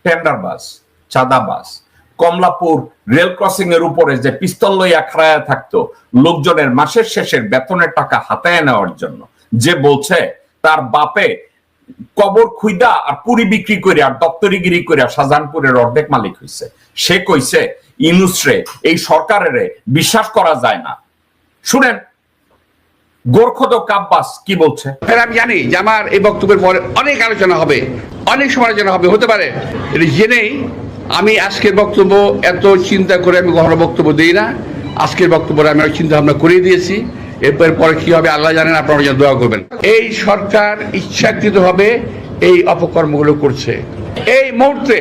টেন্ডারবাজ, চাঁদাবাজ, Kamalapur rail crossing এর উপরে যে পিস্তল লইয়া খাড়ায়া থাকতো লোকজনের মাসের শেষের বেতনের টাকা হাতায় নেওয়ার জন্য, যে বলছে তার বাপে কবর খুইদা আর পুরি বিক্রি করে আর দপ্তরিগিরি করে শাহজাহানপুরের অর্ধেক মালিক হয়েছে, সে কইছে ইউনূসরে এই সরকারের বিশ্বাস করা যায় না। শুনেন গোরখোদক আব্বাস কি বলছে। আমি জানি যে আমার এই বক্তব্যের পরে অনেক আলোচনা হবে, অনেক সমালোচনা হবে, হতে পারে। এটা জেনেই আমি আজকের বক্তব্য এত চিন্তা করে আমি গহন বক্তব্য দিই না। আজকের বক্তব্য আমি চিন্তা ভাবনা করে দিয়েছি, এরপর পরে কি হবে আল্লাহ জানেন, আপনারা যেন দোয়া করবেন। এই সরকার ইচ্ছাকৃতভাবে এই অপকর্মগুলো করছে। এই মুহূর্তে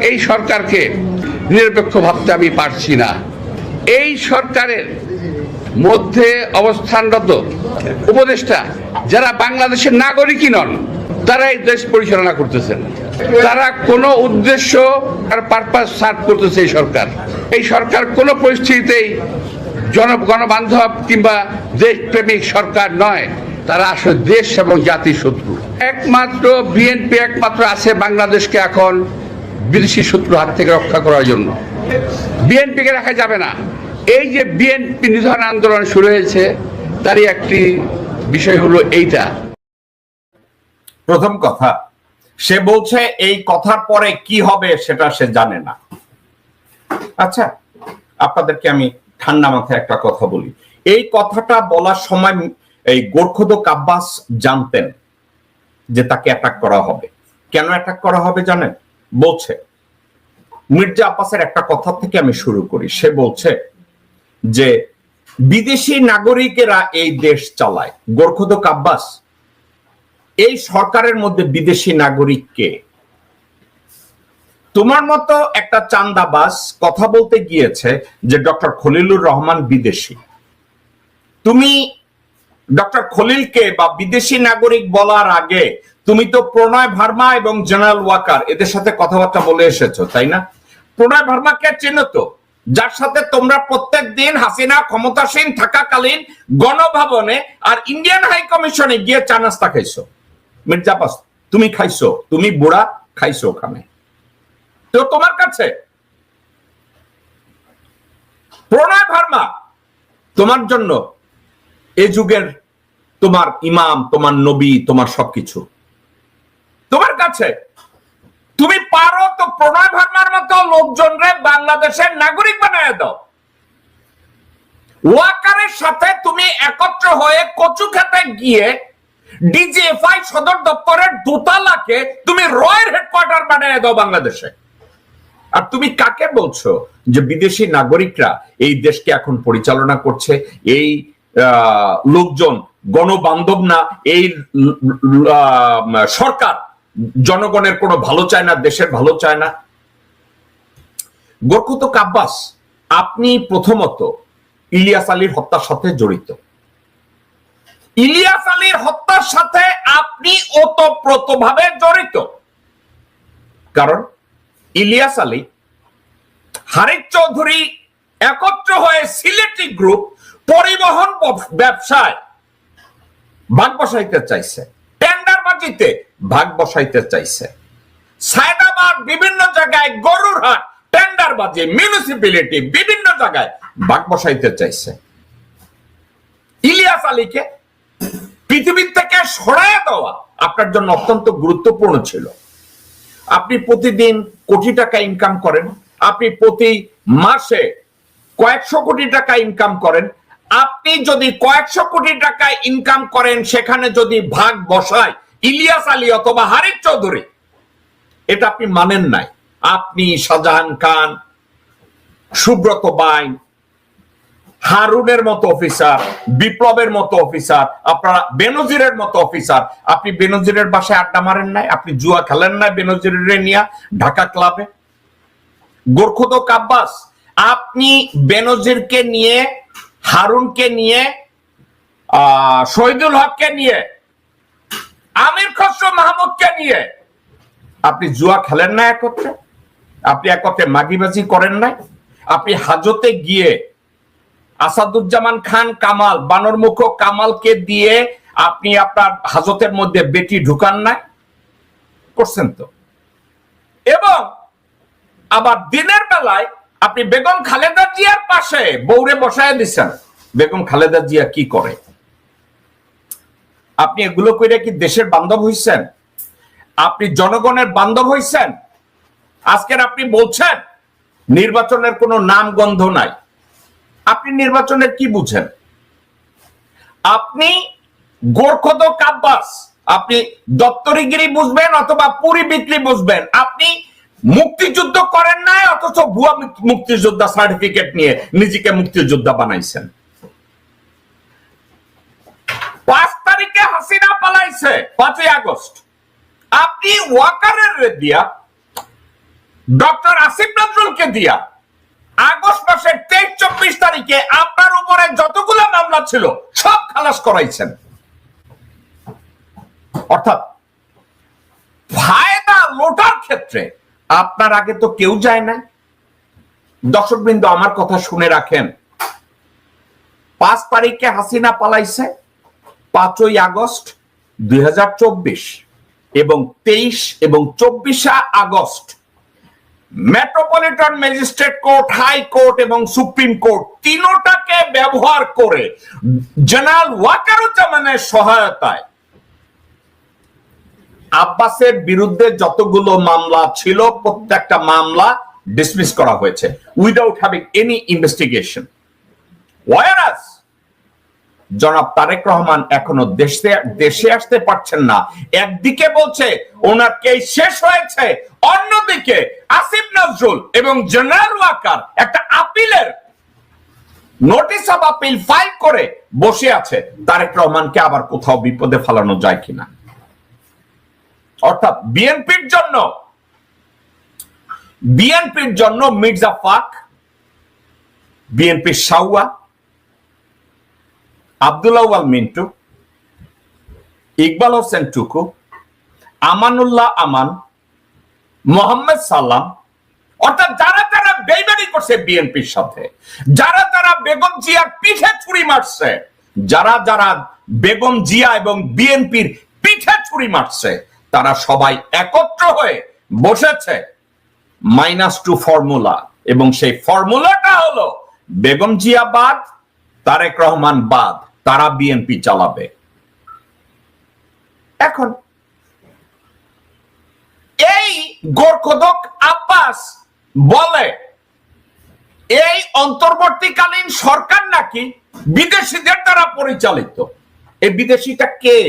এই সরকারকে নিরপেক্ষ ভাবতে আমি পারছি না। এই সরকারের মধ্যে অবস্থানরত উপদেষ্টা যারা বাংলাদেশের নাগরিকই নন, তারা এই দেশ পরিচালনা করতেছেন। তারা কোনো উদ্দেশ্য আর পারপাস সার্ভ করতেছে এই সরকার কোনো পরিস্থিতিতেই গণবান্ধব কিংবা দেশপ্রেমিক সরকার নয়। তারা আসলে দেশ এবং জাতির শত্রু। একমাত্র বিএনপি একমাত্র আছে বাংলাদেশকে এখন বিদেশি শত্রুর হাত থেকে রক্ষা করার জন্য। বিএনপিকে রাখা যাবে না। এই যে বিএনপি নিধন আন্দোলন শুরু হয়েছে, তারই একটি বিষয় হলো এইটা। প্রথম কথা, সে বলছে এই কথার পরে কি হবে সেটা সে জানে না। আচ্ছা, আপনাদেরকে আমি ঠান্ডা মাথায় একটা কথা বলি। এই কথাটা বলার সময় এই গোরখোদক আব্বাস জানতেন যে তাকে অ্যাটাক করা হবে। কেন অ্যাটাক করা হবে জানেন? বলছে, মির্জা আব্বাসের একটা কথা থেকে আমি শুরু করি। সে বলছে যে বিদেশি নাগরিকেরা এই দেশ চালায়। গোরখোদক আব্বাস, এই সরকারের মধ্যে বিদেশি নাগরিক কে? তোমার মতো একটা চান্দাবাজ কথা বলতে গিয়েছে যে ডক্টর খলিলুর রহমান বিদেশি। তুমি ডক্টর খলিলকে বা বিদেশি নাগরিক বলার আগে তুমি তো প্রণয় ভার্মা এবং জেনারেল ওয়াকার এদের সাথে কথাবার্তা বলে এসেছো, তাই না? প্রণয় ভার্মাকে চেনো তো, যার সাথে তোমরা প্রত্যেক দিন হাসিনা ক্ষমতাসীন থাকাকালীন গণভবনে আর ইন্ডিয়ান হাই কমিশনে গিয়ে চা নাস্তা খাইছো। মির্জা আব্বাস, তুমি খাইছো, তুমি বুড়া খাইছো ওখানে। তো তোমার কাছে প্রণয় ভার্মা তোমার জন্য এ যুগের তোমার ইমাম, তোমার নবী, তোমার সবকিছু তোমার কাছে। তুমি পারো তো প্রণয় ভার্মার মতো লোকজনরে বাংলাদেশের নাগরিক বানায় দাও। ওয়াকারের সাথে তুমি একত্র হয়ে কচু খেতে গিয়ে ডিজিএফআই সদর দপ্তরের দোতলাকে তুমি রয়ের হেডকোয়ার্টার বানিয়ে দাও বাংলাদেশে। আর তুমি কাকে বলছো যে বিদেশি নাগরিকরা এই দেশকে এখন পরিচালনা করছে? এই লোকজন গণবান্ধব না। এই সরকার জনগণের কোনো ভালো চায় না, দেশের ভালো চায় না। গোরখোদক আব্বাস, আপনি প্রথমত ইলিয়াস আলীর হত্যার সাথে জড়িত। ইলিয়াস আলীর হত্যার সাথে আপনি ওতপ্রোতভাবে জড়িত। কারণ ইলিয়াস আলী, হারিক চৌধুরী একত্র হয়ে সিলেটি গ্রুপ পরিবহন ব্যবসায় ভাগ বসাইতে চাইছে, টেন্ডারবাজিতে ভাগ বসাইতে চাইছে। সায়দাবাদ বিভিন্ন জায়গায়, গরুর হাট, টেন্ডারবাজি, মিউনিসিপ্যালিটি বিভিন্ন জায়গায় ভাগ বসাইতে চাইছে। ইলিয়াস আলীকে পৃথিবীর থেকে সরাইয়া দেওয়া আপনার জন্য অত্যন্ত গুরুত্বপূর্ণ ছিল। আপনি প্রতিদিন কোটি টাকা ইনকাম করেন, আপনি প্রতি মাসে কয়েকশো কোটি টাকা ইনকাম করেন। আপনি যদি কয়েকশো কোটি টাকা ইনকাম করেন, সেখানে যদি ভাগ বসায় ইলিয়াস আলী অথবা হারিক চৌধুরী, এটা আপনি মানেন নাই। আপনি শাহজাহান খান, সুব্রত বাইন, হারুনের মতো অফিসার, বিপ্লবের মতো অফিসার, আপনারা বেনজিরের মতো অফিসার, আপনি বেনজিরের বাসায় আড্ডা মারেন নাই? আপনি জুয়া খেলেন নাই বেনজিরের নিয়ে ঢাকা ক্লাবে? গোরখোদক আব্বাস, আপনি বেনজিরকে নিয়ে, হারুনকে নিয়ে, শহীদুল হককে নিয়ে, আমির খসরু মাহমুদকে নিয়ে আপনি জুয়া খেলেন না একত্রে? আপনি একত্রে মাগিবাজি করেন নাই? আপনি হাজতে গিয়ে আসাদুজ্জামান খান কামাল, বানরমুখ কামালকে দিয়ে আপনি আপনার হাজতের মধ্যে বেটি ঢুকান নাই? করছেন তো। এবং আবার দিনের বেলায় আপনি বেগম খালেদা জিয়ার পাশে বউরে বসায় দিচ্ছেন। বেগম খালেদা জিয়া কি করে? আপনি এগুলো করে কি দেশের বান্ধব হইছেন? আপনি জনগণের বান্ধব হইছেন? আজকের আপনি বলছেন নির্বাচনের কোনো নাম গন্ধ নাই। আপনি নির্বাচনের কি বুঝেন? আপনি গোরখদক আব্বাস, আপনি দপ্তরিগিরি বুঝবেন অথবা পুরি বিক্রি বুঝবেন। আপনি মুক্তিযুদ্ধ করেন নাই, অথচ ভুয়া মুক্তিযোদ্ধা সার্টিফিকেট নিয়ে নিজেকে মুক্তিযোদ্ধা বানাইছেন। 5 তারিখে হাসিনা পালাইছে 5ই আগস্ট। আপনি ওয়াকারের দিয়া, ডক্টর আসিফ নজরুলকে দিয়া আগস্ট মাসের 23-24 তারিখে আপনার উপরে যতগুলো মামলা ছিল সব খালাস করাইছেন। অর্থাৎ ফায়দা লোটার ক্ষেত্রে আপনার আগে তো কেউ যায় না। দর্শকবৃন্দ, আমার কথা শুনে রাখেন। 5 তারিখে হাসিনা পালাইছে 5ই আগস্ট 2024 এবং 23 এবং 24 August metropolitan magistrate court, high court এবং সুপ্রিম কোর্ট তিনটাকে ব্যবহার করে জেনারেল ওয়াকারুজ্জামানের সহায়তায় আব্বাসের বিরুদ্ধে যতগুলো মামলা ছিল প্রত্যেকটা মামলা ডিসমিস করা হয়েছে without having any investigation. Warsaw জনাব তারেক রহমান এখনো দেশে আসতে পারছেন না। একদিকে বলছে ওনার কেস শেষ হয়েছে, অন্যদিকে আসিফ নজরুল এবং জেনারেল ওয়াকার একটা আপিলের নোটিশ অফ আপিল ফাইল করে বসে আছে তারেক রহমানকে আবার কোথাও বিপদে ফেলানো যায় কিনা। অর্থাৎ বিএনপির জন্য মির্জা ফাক, বিএনপির সাউয়া, আব্দুল্লাহ ওয়াল মিন্টু, ইকবাল হোসেন টুকু, আমানুল্লাহ আমান, মোহাম্মদ সালাম, অর্থাৎ যারা যারা বেইমানি করছে বিএনপির সাথে, যারা যারা বেগম জিয়ার পিঠে ছুরি মারছে, যারা যারা বেগম জিয়া এবং বিএনপির পিঠে ছুরি মারছে, তারা সবাই একত্র হয়ে বসেছে -2 ফর্মুলা। এবং সেই ফর্মুলাটা হলো বেগম জিয়া বাদ, তারেক রহমান বাদ, তারা বিএনপি চালাবে। এখন এই গোরখদক আব্বাস বলে এই অন্তর্বর্তীকালীন সরকার নাকি বিদেশিদের দ্বারা পরিচালিত। এই বিদেশিটা কে?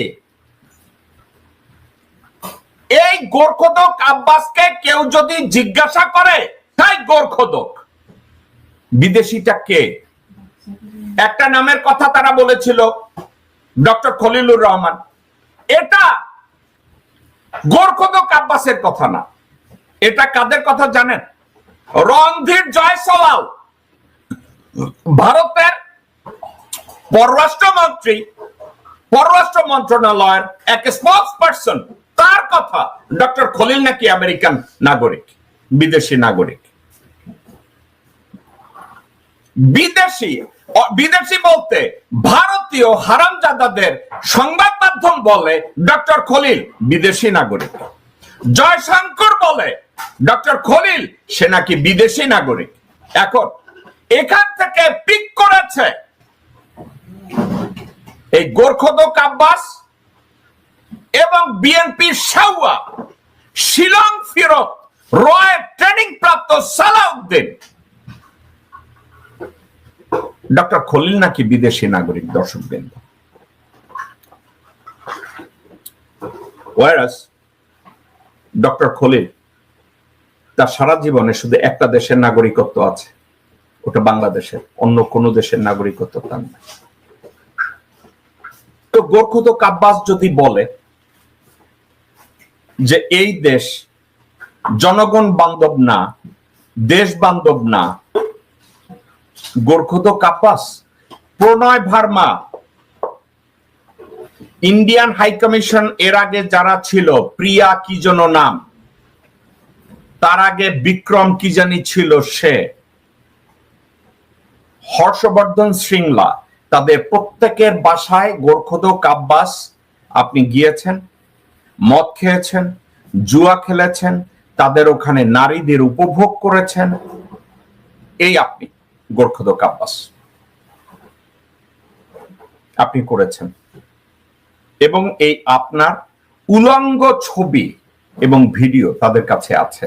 এই গোরখদক আব্বাসকে কেউ যদি জিজ্ঞাসা করে তাই গোরখদক, বিদেশিটা কে? একটা নামের কথা তারা বলেছিল, ডক্টর খলিলুর রহমান। এটা গোরখদক আব্বাসের কথা না। এটা কাদের কথা জানেন? রণধীর জয়সওয়াল, ভারতের পররাষ্ট্র মন্ত্রণালয়ের এক স্পোক্স পারসন, তার কথা। ডক্টর খলিল নাকি আমেরিকান নাগরিক, বিদেশি নাগরিক। বিদেশি বলতে ভারতীয় হারামজাদাদের সংবাদ মাধ্যম বলে ডক্টর খলিল বিদেশি নাগরিক। জয়শঙ্কর বলে ডক্টর খলিল সে নাকি বিদেশি নাগরিক। এখন এখান থেকে পিক করেছে এই গোরখদক আব্বাস এবং বিএনপির সাউয়া, শিলং ফিরত রয়ের ট্রেনিং প্রাপ্ত সালাউদ্দিন। ডক্টর খলিল নাকি বিদেশি নাগরিক। দর্শকবৃন্দ, ওয়ারাস ডক্টর খলিল তার সারা জীবনে শুধু একটা দেশের নাগরিকত্ব আছে, ওটা বাংলাদেশের, অন্য কোন দেশের নাগরিকত্ব তার নাই। তো গোরখদক আব্বাস যদি বলে যে এই দেশ জনগণ বান্ধব না, দেশ বান্ধব না, গোরখদক আব্বাস, প্রণয় ভার্মা, ইন্ডিয়ান হাই কমিশন এর আগে যারা ছিল, প্রিয়া কি যেন নাম, তার আগে বিক্রম কি জানি ছিল, সে হর্ষবর্ধন শ্রীংলা, তাদের প্রত্যেকের বাসায় গোরখদক আব্বাস আপনি গিয়েছেন, মদ খেয়েছেন, জুয়া খেলেছেন, তাদের ওখানে নারীদের উপভোগ করেছেন, এই আপনি গোর্খদক আব্বাস আপনি করেছেন। এবং এই আপনার উলঙ্গ ছবি এবং ভিডিও তাদের কাছে আছে।